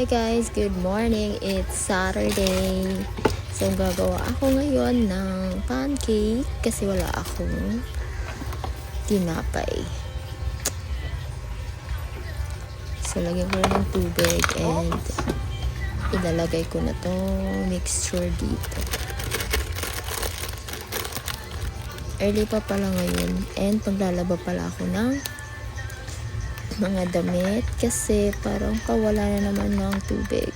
Hi guys, good morning. It's Saturday. So gagawa ako ngayon ng pancake kasi wala akong tinapay. So lagyan ko ng tubig and ilalagay ko na tong mixture dito. Early pa pala ngayon and paglalaba pala ako ng mga damit kasi parang kawala na naman ng tubig.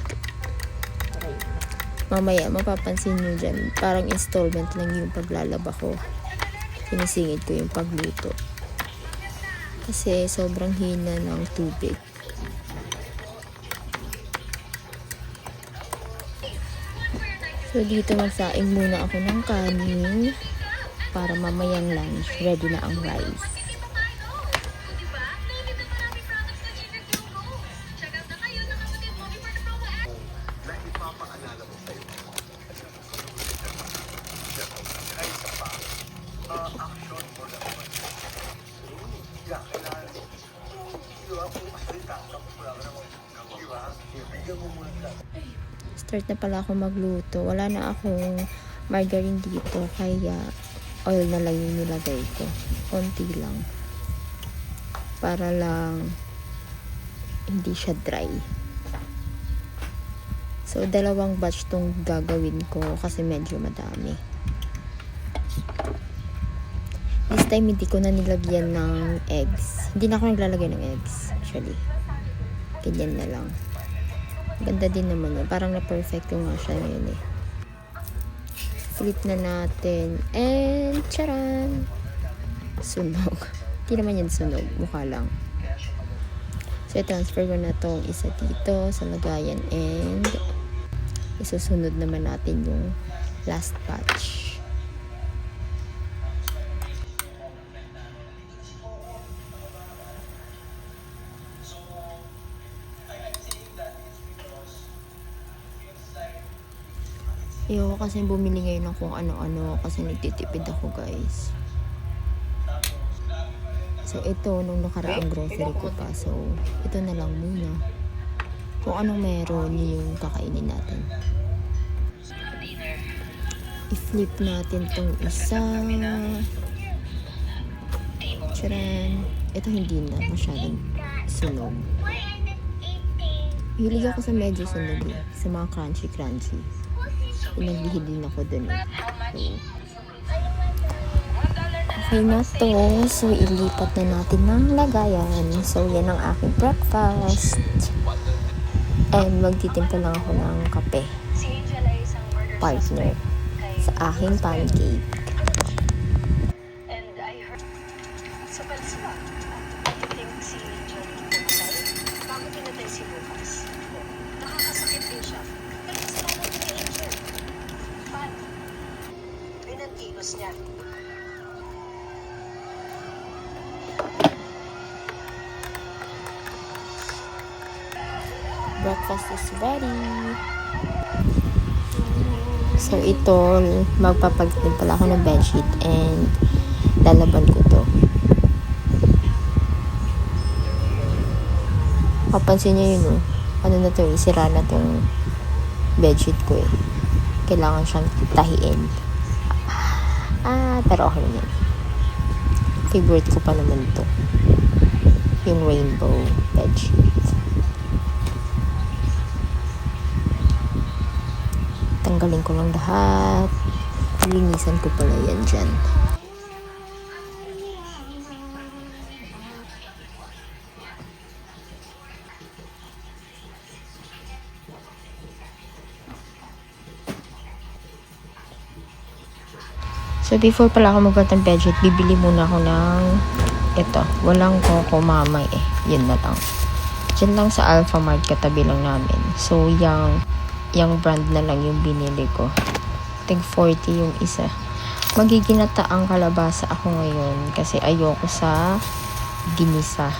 Mamaya mapapansin nyo dyan, parang installment lang yung paglalaba ko. Sinisingit ko yung pagluto kasi sobrang hina ng tubig. So dito magsaing muna ako ng kanin para mamayang lunch ready na ang rice. Start na pala ako magluto. Wala na akong margarine dito kaya oil na lang yung nilagay ko. Konti lang. Para lang hindi siya dry. So, 2 batch tong gagawin ko kasi medyo madami. This time, hindi ko na nilagyan ng eggs. Hindi na ako naglalagay ng eggs, actually. Ganyan na lang. Ganda din naman yun. Parang na-perfect nga siya ngayon eh. Flip na natin. And, charan! Sunog. Hindi naman yan sunog. Mukha lang. So, i-transfer ko na tong isa dito sa lagayan and isusunod naman natin yung last batch. Ayoko kasi bumili ngayon ng kung ano-ano kasi nagtitipid ako guys. So ito nung nakaraang grocery ko pa. So ito na lang muna. Kung anong meron yung kakainin natin. I-flip natin tong isa. Charan. Ito hindi na masyadong sunog. Hilig ako sa medyo sunog eh. Sa mga crunchy. Pinaglihid din ako dun eh. Okay na to. So, ilipat na natin ng lagayan. So, yan ang aking breakfast. And magtitimpla lang ako ng kape. Partner. Sa aking pancake. Niya. Breakfast is ready. So ito, magpapagtin pala ako ng bedsheet and lalaban ko to. Papansin nyo yun oh. Ano na to eh, sira na tong bedsheet ko eh. Kailangan siyang tahiin. Pero okay naman. Favorite ko pa naman to. Yung rainbow bedsheet. Tanggalin ko lang lahat. Linisan ko pala yan dyan. So, before pala ako magbuhat ng bedsheet, bibili muna ako ng ito. Walang Coco Mamay eh. Yun na lang. Diyan lang sa Alpha Mart, katabi lang namin. So, yung brand na lang yung binili ko. Tig 40 yung isa. Magiginata ang kalabasa ako ngayon kasi ayoko sa ginisa.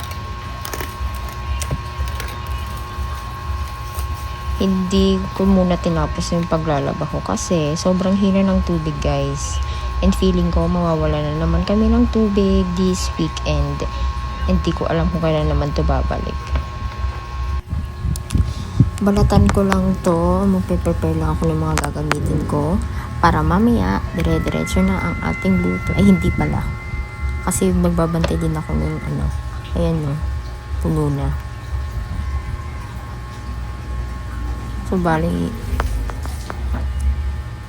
Hindi ko muna tinapos yung paglalaba ko kasi sobrang hina ng tubig guys. And feeling ko mawawala na naman kami ng tubig this weekend. Hindi ko alam kung kailan naman to babalik. Balatan ko lang to. Magpe-prepare lang ako ng mga gagamitin ko. Para mamaya, dire-diretso na ang ating luto. Ay, hindi pala. Kasi magbabantay din ako ng ano. Ayan no. Puno na. So, bali,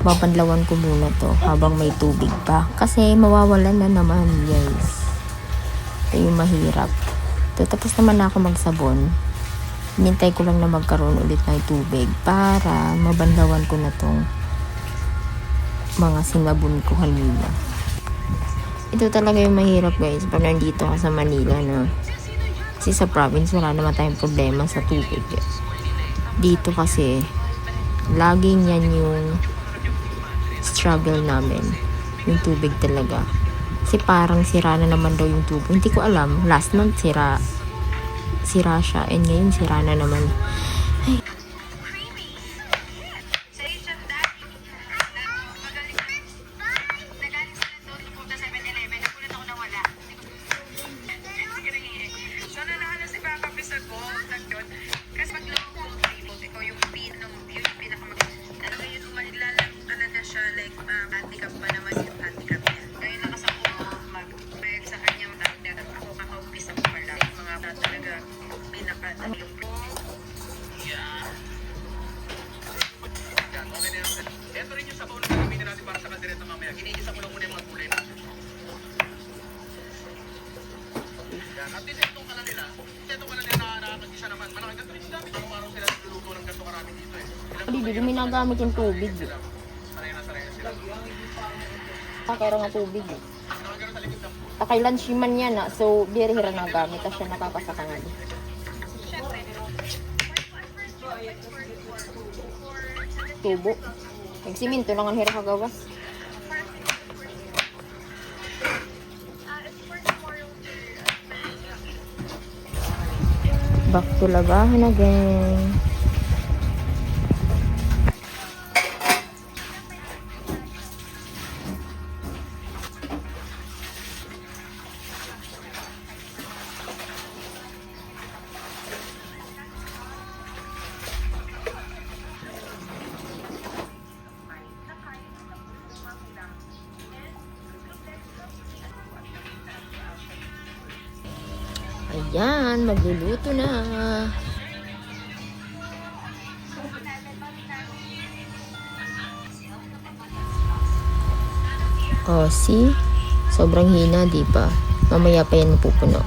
babanlawan ko muna to habang may tubig pa. Kasi mawawalan na naman, guys. Ito yung mahirap. So, tapos naman na ako magsabon. Hinintay ko lang na magkaroon ulit ng tubig para mabanlawan ko na tong mga sinabon ko kanina. Ito talaga yung mahirap, guys, pag nandito ka sa Manila na kasi sa province wala naman tayong problema sa tubig. Dito kasi laging yan yung struggle namin, yung tubig talaga. Kasi parang sira na naman daw yung tubo. Hindi ko alam, last month sira siya, and ngayon sira na naman. Ay. Hindi minagamit yung tubig. Kaya nga tubig. Takailan siya man yan na. So, bihira na gamit. Tapos siya nakakasaka nga. Tubo. Nagsiminto lang ang hira kagawas. Back to labahan again. Ayan, magluluto na. Oh, see? Sobrang hina, di ba? Mamaya pa yan mapupuno.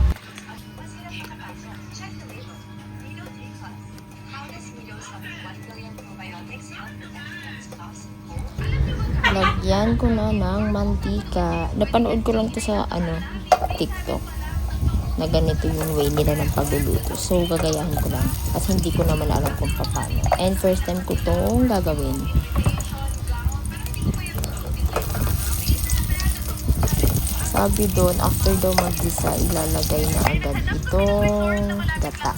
Lagyan ko na ng mantika. Napanood ko lang to sa TikTok. Na ganito yung way nila ng pagluluto. So, gagayahin ko lang. Kasi hindi ko naman alam kung paano. And first time ko itong gagawin. Sabi doon, after daw mag-gisa, ilalagay na agad itong gata.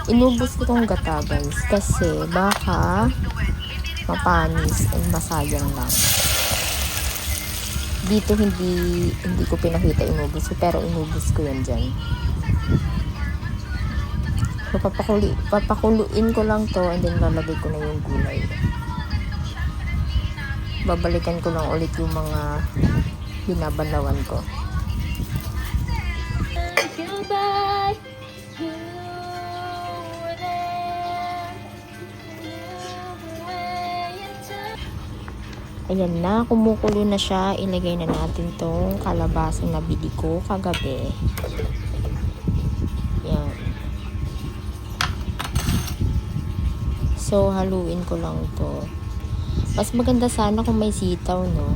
Inubos ko itong gata, guys. Kasi baka mapanis and masayang lang. Dito hindi ko pinakita inubos ko, pero inubos ko yan dyan. So, papakuluin ko lang to and then lalagay ko na yung gulay. Babalikan ko lang ulit yung mga binabanawan ko. Ayan na, kumukulo na siya. Ilagay na natin tong kalabasang nabili ko kagabi. Yan. So, haluin ko lang to. Mas maganda sana kung may sitaw, no?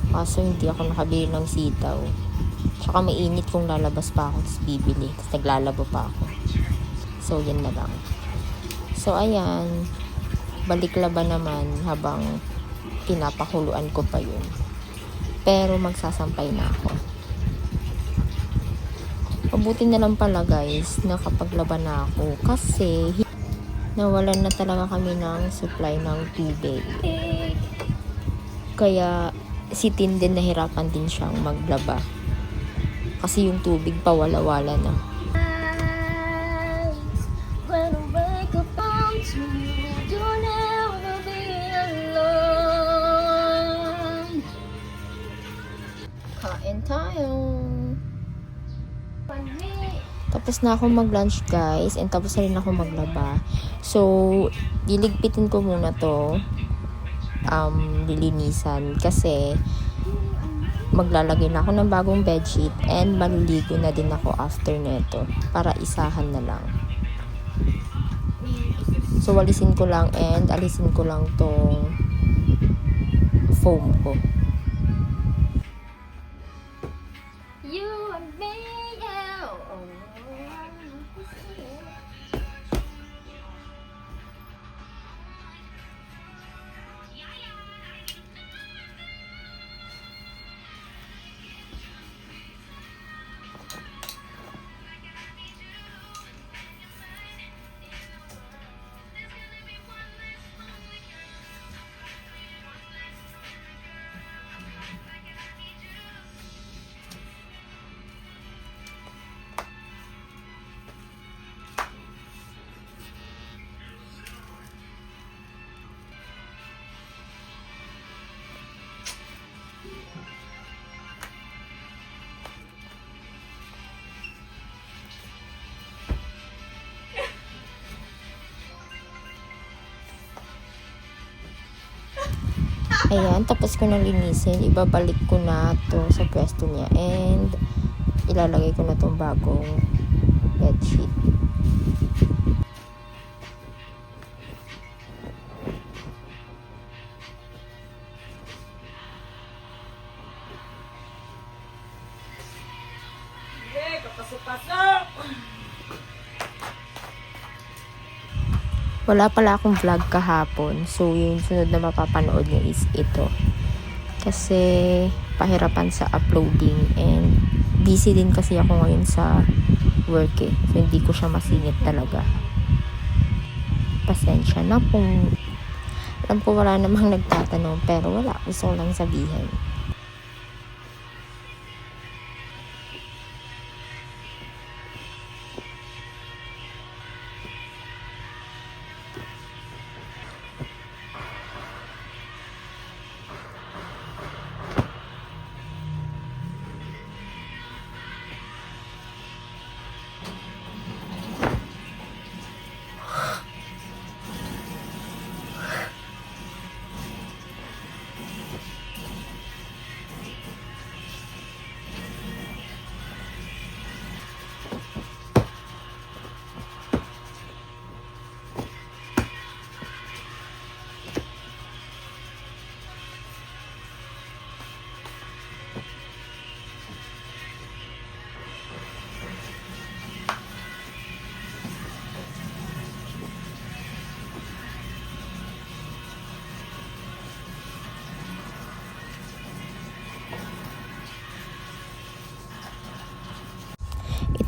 Kaso hindi ako nakabili ng sitaw. Tsaka mainit kung lalabas pa ako, tapos bibili. Tapos naglalabo pa ako. So, yan na lang. So, ayan. Balik laban naman habang pinapakuluan ko pa yun. Pero magsasampay na ako. Mabuti na lang pala, guys, na kapag laban na ako. Kasi nawalan na talaga kami ng supply ng tubig. Kaya si Tin din nahirapan din siyang maglaba. Kasi yung tubig pa wala-wala na. You'll never be alone. Kain tayo. Tapos na ako mag-lunch guys, and tapos na rin ako maglaba. So, liligpitin ko muna to, lilinisan, kasi maglalagay na ako ng bagong bedsheet, and maliligo na din ako after neto, para isahan na lang. So, walisin ko lang and alisin ko lang tong foam ko. You and me, yeah. Ayan, tapos ko na linisin, ibabalik ko na to sa pwesto niya, and ilalagay ko na tong bagong bedsheet. Wala pala akong vlog kahapon. So, yung sunod na mapapanood nyo is ito. Kasi, pahirapan sa uploading. And, busy din kasi ako ngayon sa work eh. So, hindi ko siya masingit talaga. Pasensya na kung alam ko wala namang nagtatanong. Pero wala. Gusto ko lang sabihin.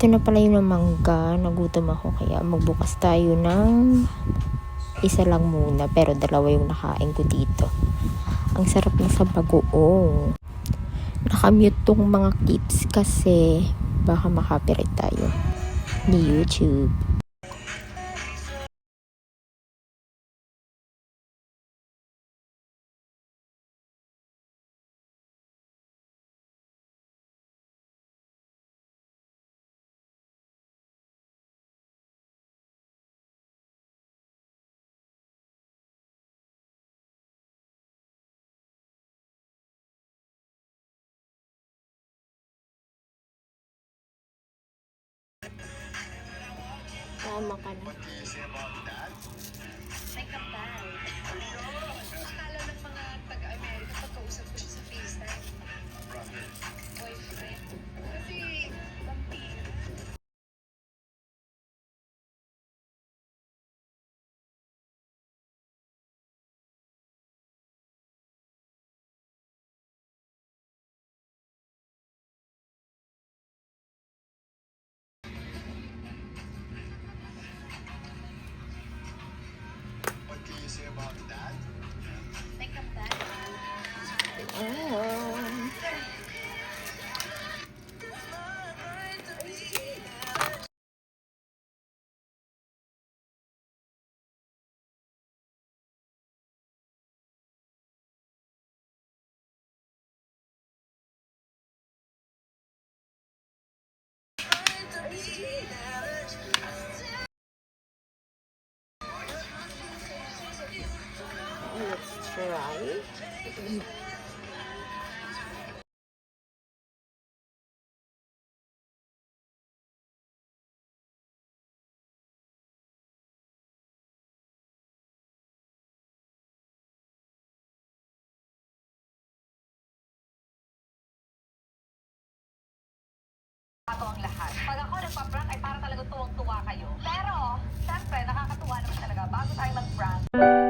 Ito na pala yung mangga. Nagutom ako, kaya magbukas tayo ng isa lang muna, pero dalawa yung nakain ko dito. Ang sarap ng sa bagoong. Nakamute tong mga clips kasi baka makapiright tayo ni YouTube. Tama ka na. May kapal. Akala ng mga taga-Amerika pagkausap ko siya sa FaceTime. Boyfriend. Kasi, vampiro. Let's try. Ito ang lahat. Pag ako nagpa-prank ay para talaga tuwang-tuwa kayo. Pero, syempre, nakakatuwa naman talaga bago tayo mag-prank.